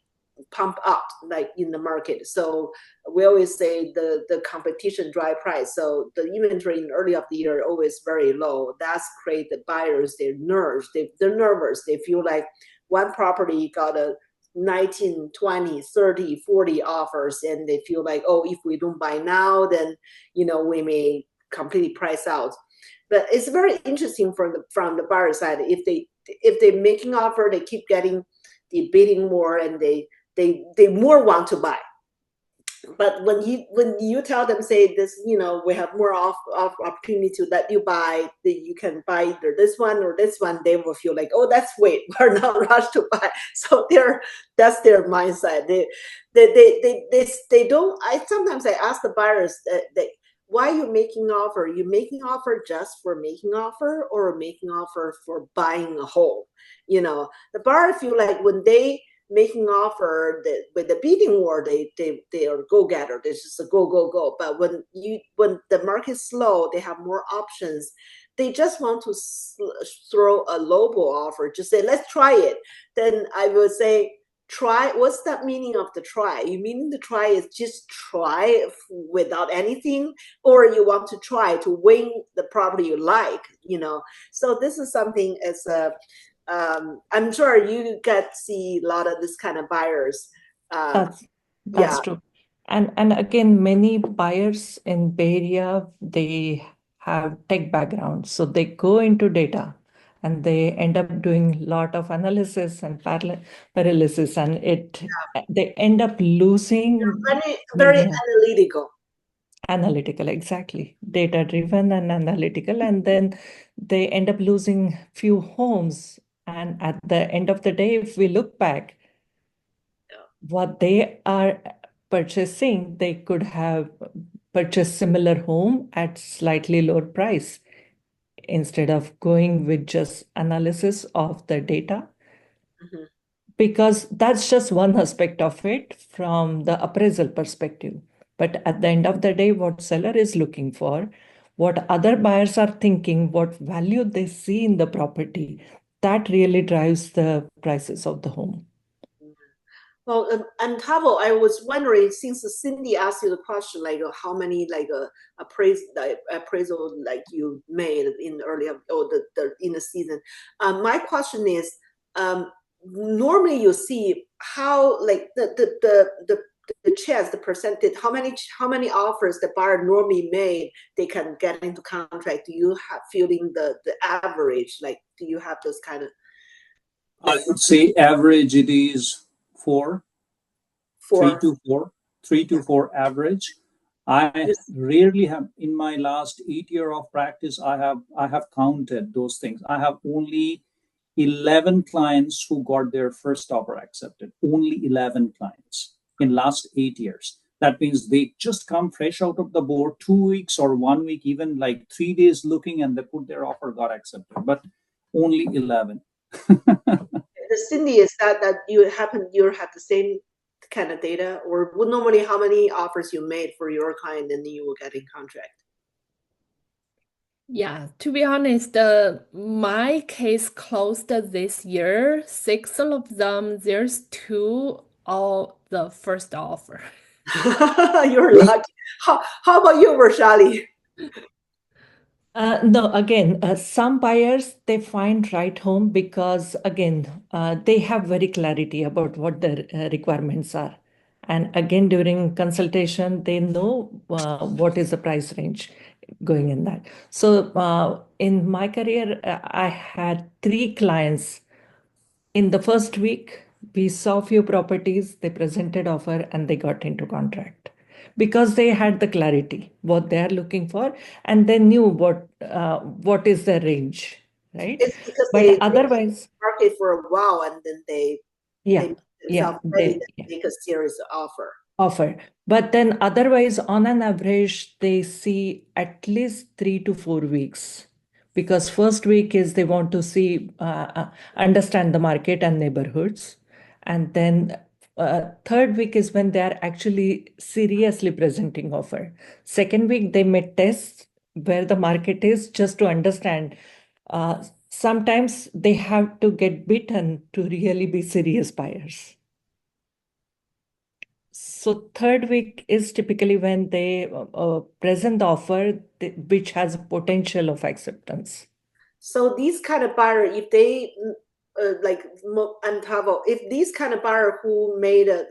[SPEAKER 1] pump up like in the market. So we always say the competition drive price. So the inventory in early of the year always very low. That's create the buyers, they're nervous. They're nervous. They feel like one property got a 19, 20, 30, 40 offers, and they feel like, oh, if we don't buy now, then we may completely price out. But it's very interesting from the buyer side. If they're making offer, they keep getting the bidding more, and they more want to buy. But when you tell them, say this, we have more opportunity to let you buy, that you can buy either this one or this one, they will feel like, oh, that's wait, we're not rushed to buy. So that's their mindset. They don't. Sometimes I ask the buyers why you making offer? You making offer just for making offer, or making offer for buying a home? The buyer feel like when they making offer with the bidding war, they are go-getter. They just a go. But when the market's slow, they have more options. They just want to throw a lowball offer, just say, let's try it. Then I will say, try. What's that meaning of the try? You mean the try is just try without anything, or you want to try to win the property you like? So this is something as a I'm sure you get to see a lot of this kind of buyers.
[SPEAKER 3] That's true. And again, many buyers in Bay Area, they have tech background, so they go into data and they end up doing a lot of analysis and paralysis, and they end up losing
[SPEAKER 1] Very
[SPEAKER 3] many analytical, exactly, data driven and analytical, and then they end up losing few homes. And at the end of the day, if we look back, what they are purchasing, they could have purchased similar home at slightly lower price instead of going with just analysis of the data.
[SPEAKER 1] Mm-hmm.
[SPEAKER 3] Because that's just one aspect of it from the appraisal perspective. But at the end of the day, what seller is looking for, what other buyers are thinking, what value they see in the property, that really drives the prices of the home.
[SPEAKER 1] Well, and Tavo, I was wondering, since Cindy asked you the question, like how many appraisal like you made in early or in the season. My question is, normally you see how like the chance, the percentage, how many offers the buyer normally made they can get into contract. Do you have feeling the average? Like, do you have those kind of?
[SPEAKER 4] I would say average it is 4, 3 to 4 average. I rarely have, in my last 8 year of practice, I have counted those things. I have only 11 clients who got their first offer accepted. Only 11 clients in last 8 years. That means they just come fresh out of the board, 2 weeks or 1 week, even like 3 days looking, and they put their offer, got accepted. But only 11.
[SPEAKER 1] Cindy, is that you have the same kind of data, or normally how many offers you made for your client and then you will get in contract?
[SPEAKER 2] Yeah, to be honest, my case closed this year. 6 of them, there's 2 all the first offer.
[SPEAKER 1] You're lucky. How about you, Vrishali?
[SPEAKER 3] No, again, some buyers, they find right home because, again, they have very clarity about what their requirements are. And again, during consultation, they know what is the price range going in that. So in my career, I had 3 clients. In the first week, we saw few properties, they presented offer and they got into contract because they had the clarity what they are looking for, and they knew what is the range, right?
[SPEAKER 1] It's because
[SPEAKER 3] But otherwise,
[SPEAKER 1] market for a while and then they ready to make a serious offer.
[SPEAKER 3] But then otherwise, on an average, they see at least 3 to 4 weeks, because first week is they want to see, understand the market and neighborhoods. And then third week is when they are actually seriously presenting offer. Second week, they may test where the market is just to understand. Sometimes they have to get bitten to really be serious buyers. So third week is typically when they present the offer which has a potential of acceptance.
[SPEAKER 1] So these kind of buyer, if they if these kind of buyer who made a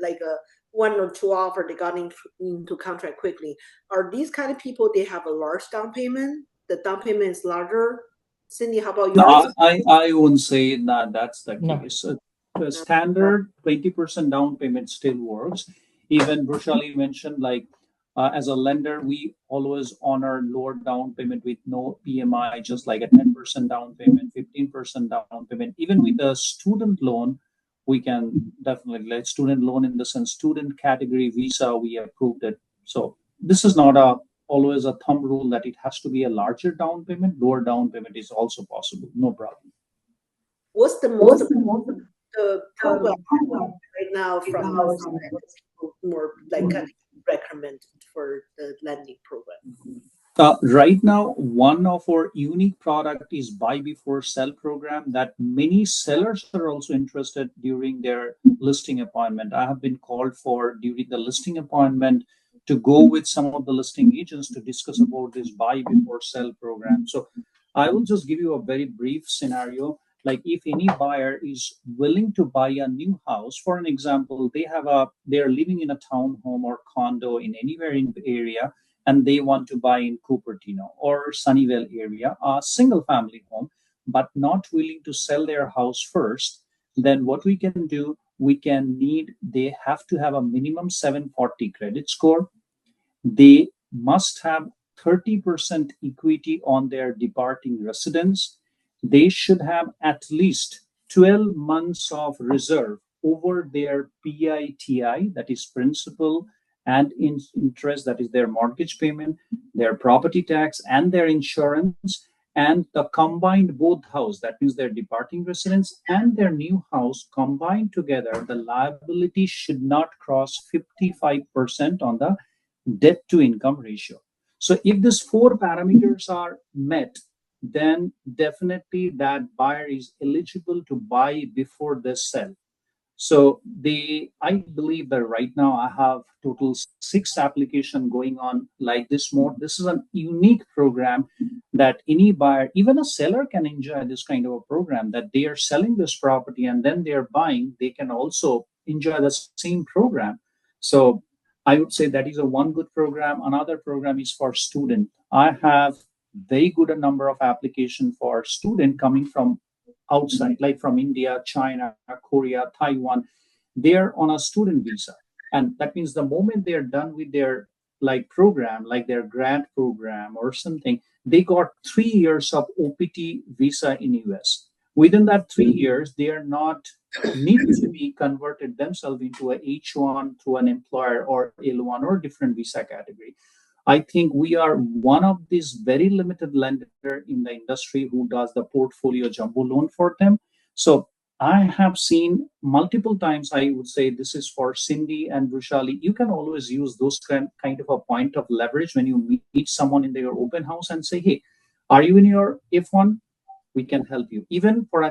[SPEAKER 1] 1 or 2 offer, they got into contract quickly, are these kind of people, they have a large down payment? The down payment is larger? Cindy, how about you?
[SPEAKER 4] No, I wouldn't say that that's the case. The standard 20% down payment still works. Even Vrishali mentioned, like as a lender, we always honor lower down payment with no PMI, just like a 10% down payment, 15% down payment. Even with a student loan, we can definitely, like student loan in the sense student category visa, we approved it. So this is not always a thumb rule that it has to be a larger down payment. Lower down payment is also possible, no problem.
[SPEAKER 1] What's the program right now from more like kind of recommended for the lending program?
[SPEAKER 4] Right now, one of our unique product is buy before sell program that many sellers are also interested during their listing appointment. I have been called for during the listing appointment to go with some of the listing agents to discuss about this buy before sell program. So I will just give you a very brief scenario. Like if any buyer is willing to buy a new house, for an example, they're living in a townhome or condo in anywhere in the area, and they want to buy in Cupertino or Sunnyvale area, a single family home, but not willing to sell their house first, then what we can do, they have to have a minimum 740 credit score. They must have 30% equity on their departing residence. They should have at least 12 months of reserve over their PITI, that is principal and interest, that is their mortgage payment, their property tax, and their insurance, and the combined both house, that means their departing residence and their new house combined together, the liability should not cross 55% on the debt to income ratio. So if these four parameters are met, then definitely that buyer is eligible to buy before they sell. So I believe that right now I have total 6 application going on like this mode. This is a unique program that any buyer, even a seller, can enjoy this kind of a program, that they are selling this property and then they are buying. They can also enjoy the same program. So I would say that is a one good program. Another program is for student. I have very good a number of application for student coming from outside, like from India, China, Korea, Taiwan. They're on a student visa. And that means the moment they're done with their program, like their grant program or something, they got 3 years of OPT visa in US. Within that 3 years, they are not need to be converted themselves into a H1 through an employer or L1 or different visa category. I think we are one of these very limited lender in the industry who does the portfolio jumbo loan for them. So I have seen multiple times, I would say this is for Cindy and Vrishali, you can always use those kind of a point of leverage when you meet someone in their open house and say, hey, are you in your F1? We can help you. Even for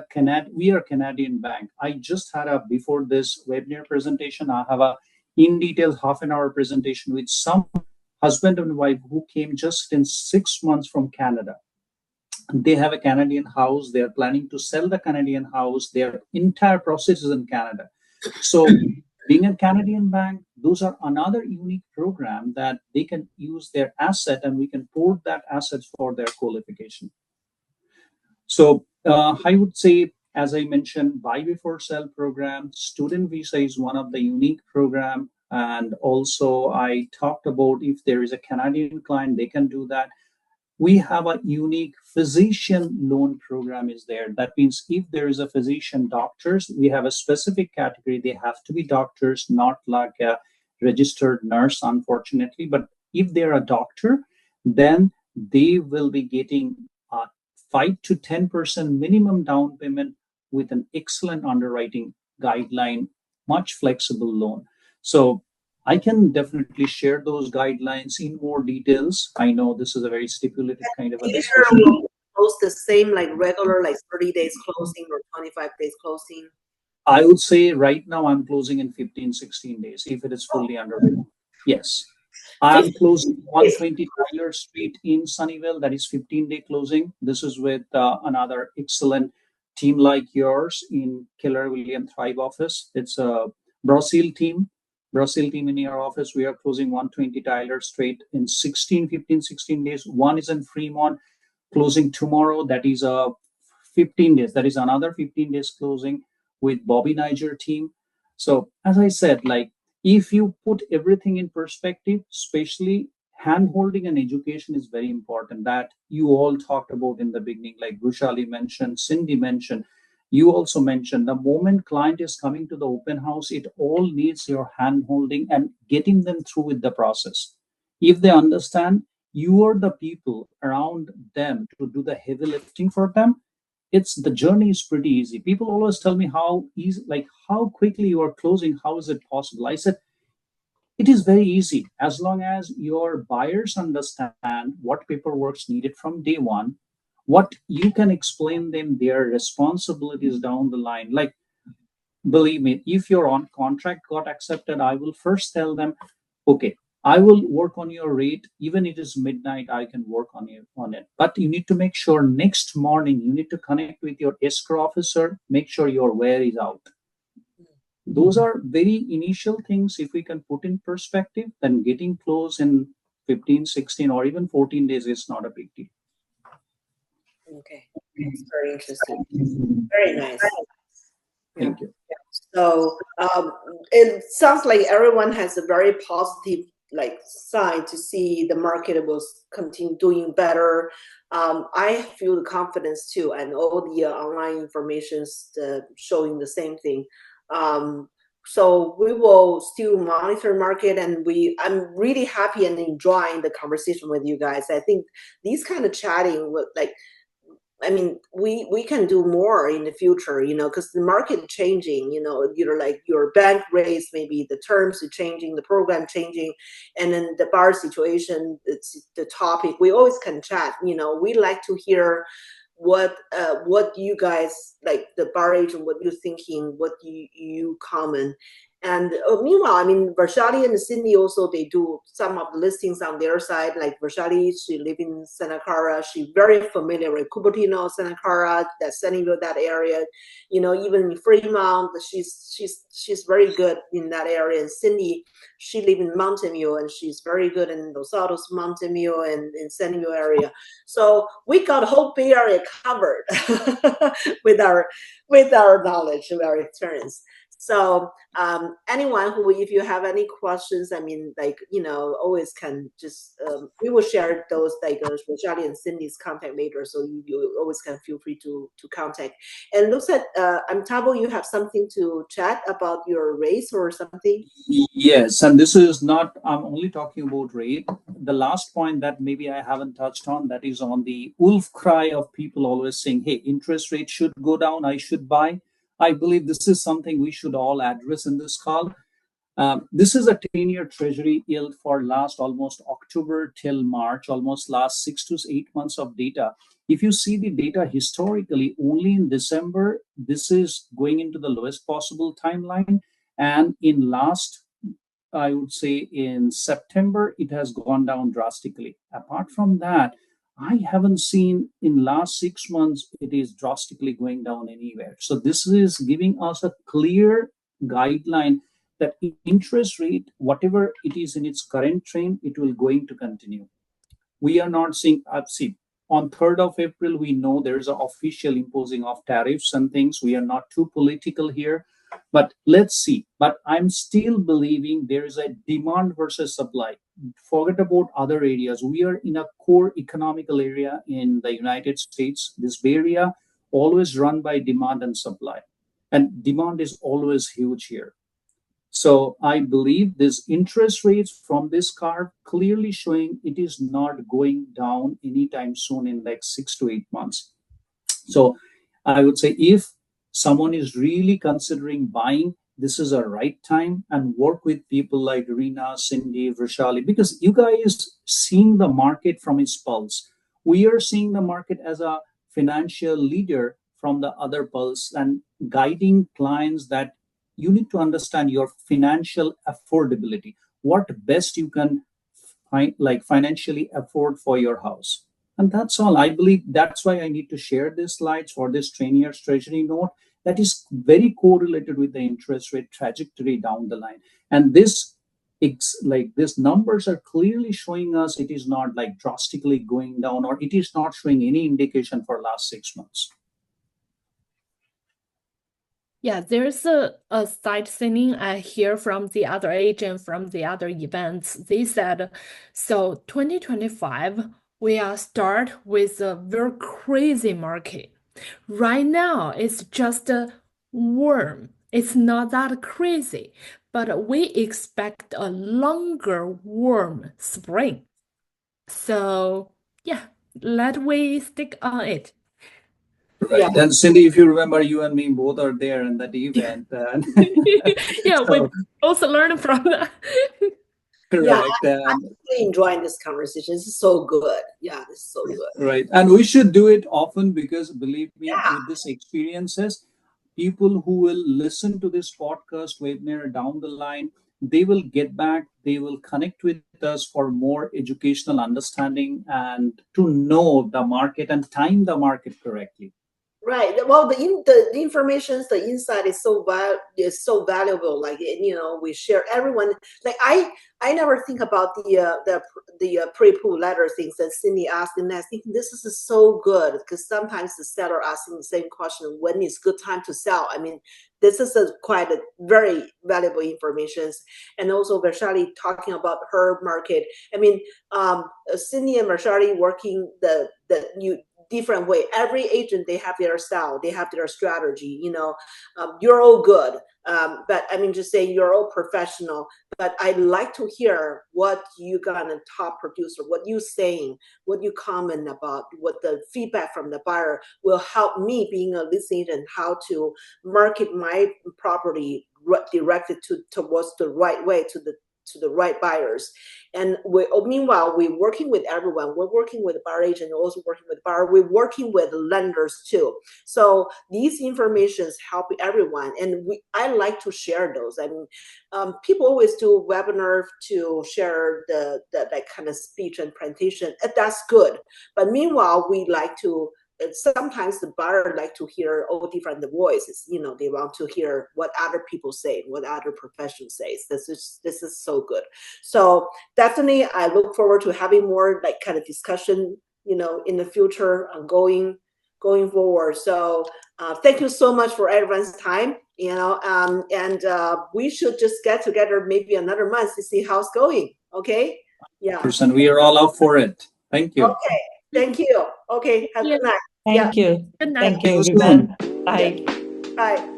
[SPEAKER 4] we are a Canadian bank. I just had before this webinar presentation, I have a in detail half an hour presentation with some husband and wife who came just in 6 months from Canada. They have a Canadian house. They are planning to sell the Canadian house. Their entire process is in Canada. So being a Canadian bank, those are another unique program that they can use their asset and we can port that asset for their qualification. So I would say, as I mentioned, buy before sell program, student visa is one of the unique program. And also I talked about if there is a Canadian client, they can do that. We have a unique physician loan program is there. That means if there is a physician doctors, we have a specific category. They have to be doctors, not like a registered nurse, unfortunately. But if they're a doctor, then they will be getting 5 to 10% minimum down payment with an excellent underwriting guideline, much flexible loan. So I can definitely share those guidelines in more details. I know this is a very stipulated kind of a discussion.
[SPEAKER 1] Will post the same like regular, like 30 days closing or 25 days closing?
[SPEAKER 4] I would say right now I'm closing in 15, 16 days if it is fully underwritten. Yes. I'm closing 120 Tyler Street in Sunnyvale. That is 15-day closing. This is with another excellent team like yours in Keller Williams Thrive office. It's a Brazil team in your office. We are closing 120 Tyler Street in 16 days. One is in Fremont, closing tomorrow. That is 15 days. That is another 15 days closing with Bobby Niger team. So as I said, if you put everything in perspective, especially hand-holding and education is very important, that you all talked about in the beginning, like Vrishali mentioned, Cindy mentioned, you also mentioned, the moment client is coming to the open house, it all needs your hand-holding and getting them through with the process. If they understand, you are the people around them to do the heavy lifting for them. The journey is pretty easy. People always tell me how easy, how quickly you are closing, how is it possible? I said, it is very easy as long as your buyers understand what paperwork's needed from day one, what you can explain them their responsibilities down the line. Like, believe me, if your on contract got accepted, I will first tell them, okay, I will work on your rate. Even it is midnight, I can work on it. But you need to make sure next morning you need to connect with your escrow officer, make sure your wire is out. Those are very initial things. If we can put in perspective, then getting close in 15, 16, or even 14 days is not a big deal.
[SPEAKER 1] Okay, it's very interesting. Very nice.
[SPEAKER 4] Thank you.
[SPEAKER 1] So it sounds like everyone has a very positive sign to see the market will continue doing better. I feel the confidence too, and all the online information's showing the same thing. So we will still monitor market, and I'm really happy and enjoying the conversation with you guys. I think these kind of chatting would we can do more in the future, because the market changing, your bank rates, maybe the terms are changing, the program changing, and then the bar situation, it's the topic. We always can chat, we like to hear what you guys, like the bar agent, what you're thinking, what you comment. And meanwhile, Vrishali and Cindy also, they do some of the listings on their side. Like Vrishali, she lives in Santa Clara. She's very familiar with Cupertino, Santa Clara, that Sunnyvale, that area. Even in Fremont, she's very good in that area. And Cindy, she lives in Mountain View, and she's very good in Los Altos, Mountain View, and in Sunnyvale area. So we got the whole Bay Area covered with our knowledge, with our experience. So anyone who, if you have any questions, always can just, we will share those, Vrishali and Cindy's contact later, so you always can feel free to contact. And looks at Amitva, you have something to chat about your race or something?
[SPEAKER 4] Yes, and this is not, I'm only talking about rate. The last point that maybe I haven't touched on, that is on the wolf cry of people always saying, hey, interest rate should go down, I should buy. I believe this is something we should all address in this call. This is a 10-year treasury yield for last almost October till March, almost last 6 to 8 months of data. If you see the data historically, only in December, this is going into the lowest possible timeline. And in last, I would say in September, it has gone down drastically. Apart from that, I haven't seen in last 6 months, it is drastically going down anywhere. So this is giving us a clear guideline that interest rate, whatever it is in its current trend, it will going to continue. We are not seeing, on 3rd of April, we know there's an official imposing of tariffs and things. We are not too political here, but let's see. But I'm still believing there is a demand versus supply. Forget about other areas. We are in a core economical area in the United States. This Bay Area always run by demand and supply. And demand is always huge here. So I believe this interest rates from this curve clearly showing it is not going down anytime soon in like 6 to 8 months. So I would say if someone is really considering buying, this is a right time, and work with people like Renna, Cindy, Vrishali, because you guys seeing the market from its pulse. We are seeing the market as a financial leader from the other pulse and guiding clients that you need to understand your financial affordability, what best you can financially afford for your house. And that's all. I believe that's why I need to share these slides for this 10 years treasury note that is very correlated with the interest rate trajectory down the line. And these numbers are clearly showing us it is not like drastically going down, or it is not showing any indication for last 6 months.
[SPEAKER 2] Yeah, there's a side thing I hear from the other agent from the other events. They said, so 2025, we are start with a very crazy market. Right now, it's just a warm. It's not that crazy, but we expect a longer warm spring. So yeah, let we stick on it.
[SPEAKER 4] Right.
[SPEAKER 1] Yeah.
[SPEAKER 4] And Cindy, if you remember, you and me both are there in that event.
[SPEAKER 2] Yeah,
[SPEAKER 4] So,
[SPEAKER 2] we also learned from that.
[SPEAKER 1] Yeah,
[SPEAKER 4] correct.
[SPEAKER 1] I'm really enjoying this conversation. This is so good. Yeah, this is so good.
[SPEAKER 4] Right. And we should do it often because believe me,
[SPEAKER 1] Yeah.
[SPEAKER 4] with these experiences, people who will listen to this podcast webinar down the line, they will get back, they will connect with us for more educational understanding and to know the market and time the market correctly.
[SPEAKER 1] Right. Well, the information, the insight is so valuable. Like, we share everyone. Like I never think about the pre-pool letter things that Cindy asked, and I think this is so good because sometimes the seller asking the same question: when is good time to sell? I mean, this is quite a very valuable information. And also Vrishali talking about her market. I mean, Cindy and Vrishali working the new different way. Every agent, they have their style, they have their strategy. You're all good, but I mean, just saying, you're all professional. But I'd like to hear what you got a top producer, what you saying, what you comment about, what the feedback from the buyer will help me being a listing agent, how to market my property directed towards the right way to the right buyers. And meanwhile, we're working with everyone. We're working with the buyer agent, also working with buyer. We're working with lenders too. So these informations help everyone, and I like to share those. I mean, people always do webinar to share that kind of speech and presentation. That's good, but meanwhile, we like to. Sometimes the buyer like to hear all different voices. They want to hear what other people say, what other professionals say. This is so good. So definitely, I look forward to having more like kind of discussion, in the future, going forward. So thank you so much for everyone's time. And we should just get together maybe another month to see how it's going. Okay. Yeah.
[SPEAKER 4] And we are all up for it. Thank you.
[SPEAKER 1] Okay. Thank you. Okay. Have a good night.
[SPEAKER 3] Thank you.
[SPEAKER 2] Good night.
[SPEAKER 3] Thank you,
[SPEAKER 4] See you soon.
[SPEAKER 3] everyone. Bye.
[SPEAKER 1] Bye.